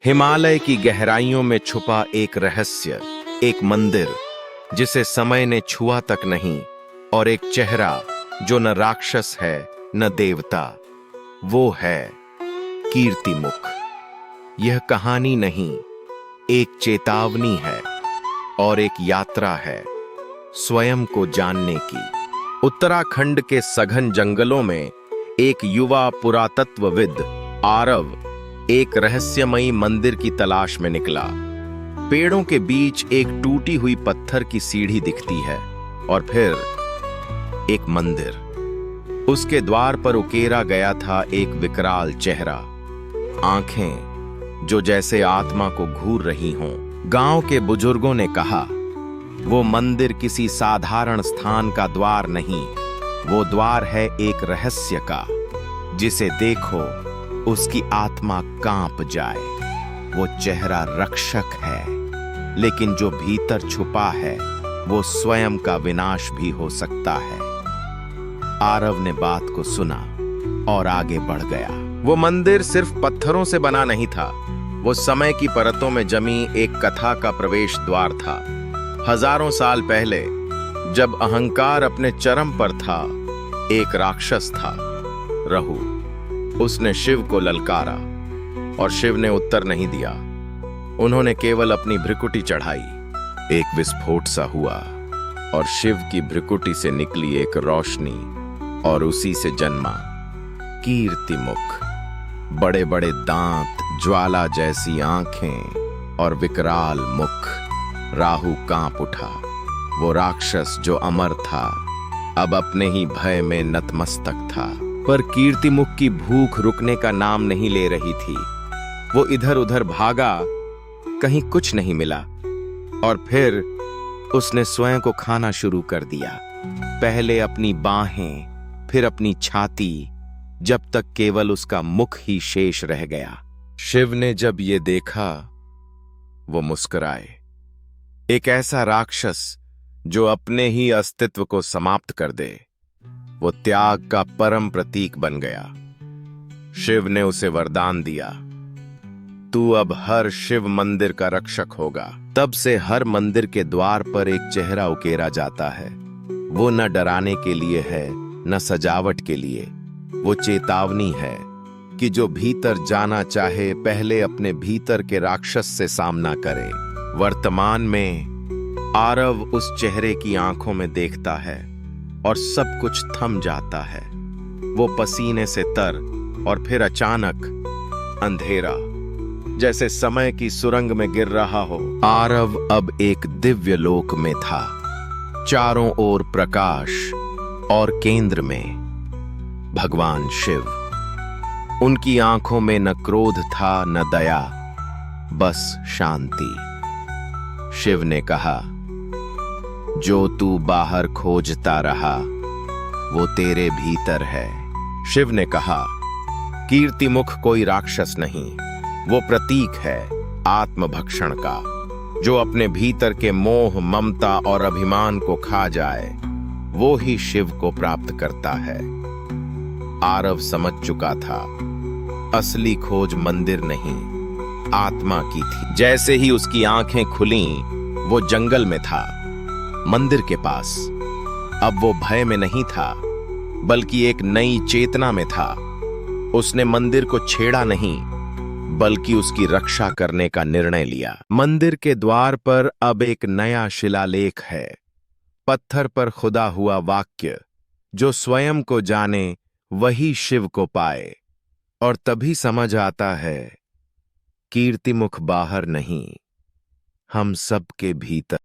हिमालय की गहराइयों में छुपा एक रहस्य, एक मंदिर जिसे समय ने छुआ तक नहीं, और एक चेहरा जो न राक्षस है न देवता, वो है कीर्तिमुख। यह कहानी नहीं, एक चेतावनी है और एक यात्रा है स्वयं को जानने की। उत्तराखंड के सघन जंगलों में एक युवा पुरातत्वविद आरव एक रहस्यमयी मंदिर की तलाश में निकला। पेड़ों के बीच एक टूटी हुई पत्थर की सीढ़ी दिखती है और फिर एक मंदिर। उसके द्वार पर उकेरा गया था एक विकराल चेहरा, आंखें जो जैसे आत्मा को घूर रही हों। गांव के बुजुर्गों ने कहा, वो मंदिर किसी साधारण स्थान का द्वार नहीं, वो द्वार है एक रहस्य का, जिसे देखो उसकी आत्मा कांप जाए। वो चेहरा रक्षक है, लेकिन जो भीतर छुपा है वो स्वयं का विनाश भी हो सकता है। आरव ने बात को सुना और आगे बढ़ गया। वो मंदिर सिर्फ पत्थरों से बना नहीं था, वो समय की परतों में जमी एक कथा का प्रवेश द्वार था। हजारों साल पहले, जब अहंकार अपने चरम पर था, एक राक्षस था, रहु। उसने शिव को ललकारा और शिव ने उत्तर नहीं दिया। उन्होंने केवल अपनी भ्रिकुटी चढ़ाई। एक विस्फोट सा हुआ और शिव की भ्रिकुटी से निकली एक रोशनी, और उसी से जन्मा कीर्तिमुख। बड़े बड़े दांत, ज्वाला जैसी आंखें और विकराल मुख। राहु कांप उठा। वो राक्षस जो अमर था, अब अपने ही भय में नतमस्तक था। पर कीर्तिमुख की भूख रुकने का नाम नहीं ले रही थी। वो इधर उधर भागा, कहीं कुछ नहीं मिला, और फिर उसने स्वयं को खाना शुरू कर दिया। पहले अपनी बाहें, फिर अपनी छाती, जब तक केवल उसका मुख ही शेष रह गया। शिव ने जब ये देखा, वो मुस्कुराए। एक ऐसा राक्षस जो अपने ही अस्तित्व को समाप्त कर दे, वो त्याग का परम प्रतीक बन गया। शिव ने उसे वरदान दिया, तू अब हर शिव मंदिर का रक्षक होगा। तब से हर मंदिर के द्वार पर एक चेहरा उकेरा जाता है। वो न डराने के लिए है, न सजावट के लिए। वो चेतावनी है कि जो भीतर जाना चाहे, पहले अपने भीतर के राक्षस से सामना करे। वर्तमान में आरव उस चेहरे की आंखों में देखता है और सब कुछ थम जाता है। वो पसीने से तर, और फिर अचानक अंधेरा, जैसे समय की सुरंग में गिर रहा हो। आरव अब एक दिव्य लोक में था। चारों ओर प्रकाश, और केंद्र में भगवान शिव। उनकी आंखों में न क्रोध था न दया, बस शांति। शिव ने कहा, जो तू बाहर खोजता रहा, वो तेरे भीतर है। शिव ने कहा, कीर्तिमुख कोई राक्षस नहीं, वो प्रतीक है आत्मभक्षण का। जो अपने भीतर के मोह, ममता और अभिमान को खा जाए, वो ही शिव को प्राप्त करता है। आरव समझ चुका था, असली खोज मंदिर नहीं, आत्मा की थी। जैसे ही उसकी आंखें खुलीं, वो जंगल में था, मंदिर के पास। अब वो भय में नहीं था, बल्कि एक नई चेतना में था। उसने मंदिर को छेड़ा नहीं, बल्कि उसकी रक्षा करने का निर्णय लिया। मंदिर के द्वार पर अब एक नया शिलालेख है। पत्थर पर खुदा हुआ वाक्य, जो स्वयं को जाने वही शिव को पाए। और तभी समझ आता है, कीर्तिमुख बाहर नहीं, हम सबके भीतर